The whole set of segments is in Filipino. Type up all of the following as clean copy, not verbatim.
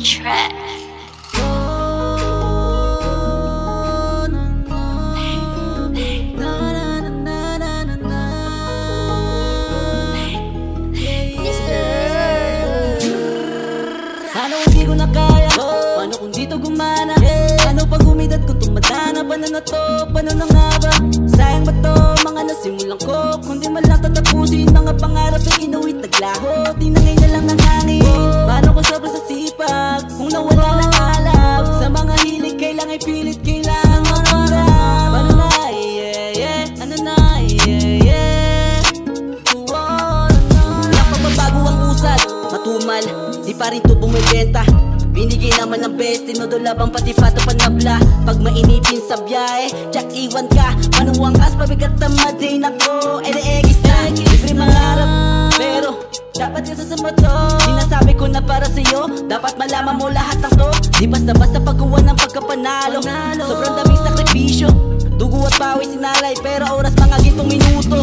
track. Paano kung di ko na kaya? Paano kung di to gumana? Paano pag umidad kung tumadana? Paano na to? Paano na nga ba? Sayang ba to? Mga nasimulan ko kung di man lang tatapusin mga pangarap ay inuwit naglaho. Tinangay na lang ng hangin. Paano kung sobra sa sipag? Kung nawala ng alab sa mga hilig kailangan pilit, kailangan mamarap. Paano na? Ano na? Walang pagbabago ang usad, matumal, di pa rin to bumibenta. Binigay naman ng best, tinudulabang pati pato panabla. Pag mainipin sa biyahe, Jack iwan ka. Manuwangkas, pabigat na madain ako. Egis na, libre mangarap, pero dapat kasi sa moto. Sinasabi ko na para sa'yo, dapat malaman mo lahat ng to. Di basta-basta pagkuha ng pagkapanalo. Sobrang daming sakripisyo, dugo at pawis sinalay, pero oras mga gintong minuto.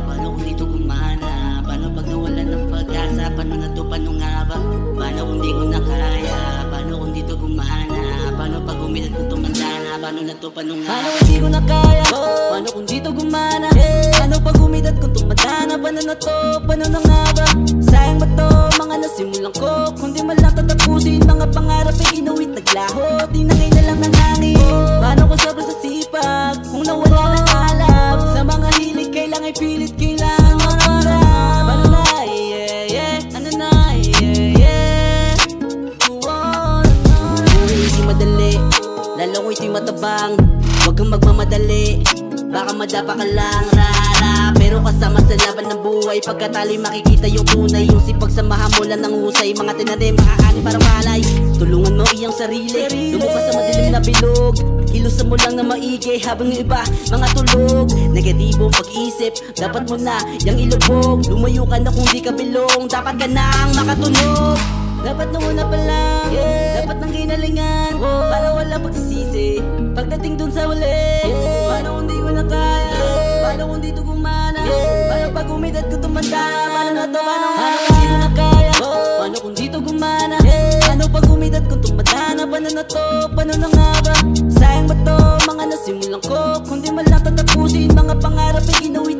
Paano kung di to gumana? Paano pag nawalan ng pag-asa? Paano na to, paano nga ba? Paano kung di ko na kaya? Paano kung di to gumana? Paano pag umidad kung tumandana? Paano na to, paano nga? Paano kung di ko na kaya? Paano kung di to gumana? Paano pag umidad kung tumandana? Paano na to, paano na nga ba? Sayang ba to? Mga nasimulan ko kung di man lang tatapusin mga pangarap ay inuwit naglaho. Tinangay na lang ng hangin. Paano kung sobra sa sipag? Kung nawala ng alab sa mga hilig kailangan pilit, kailangan mamarap. Paano na? Ano na? Buhay hindi madali, lalo ko ito'y matabang. Huwag kang magmamadali, baka madapa ka lang rara. Pero kasama sa laban ng buhay, pagkatali makikita yung tunay. Yung sipag sa mahamulan ng husay, mga tinanim, maaani parang palay. Tulungan mo iyang sarili, lumukas sa madilim na bilog. Kilusan mo lang na maigi habang yung iba mga tulog. Negatibong pag-isip, dapat mo na yang ilubog. Lumayo ka na kung di ka bilong, dapat ka nang makatunog. Dapat nung una pa lang, dapat nang ginalingan, para wala pagsisisi pagdating dun sa uli. Paano kung di ko na kaya? Paano kung di to gumana? Paano pag umidad ko tumandana? Paano na to? Paano kung di ko na kaya? Paano kung di to gumana? Paano pag umidad ko tumandana? Paano na to? Paano na nga ba? Sayang ba to? Mga nasimulan ko kung di man lang tatapusin mga pangarap ay inuwit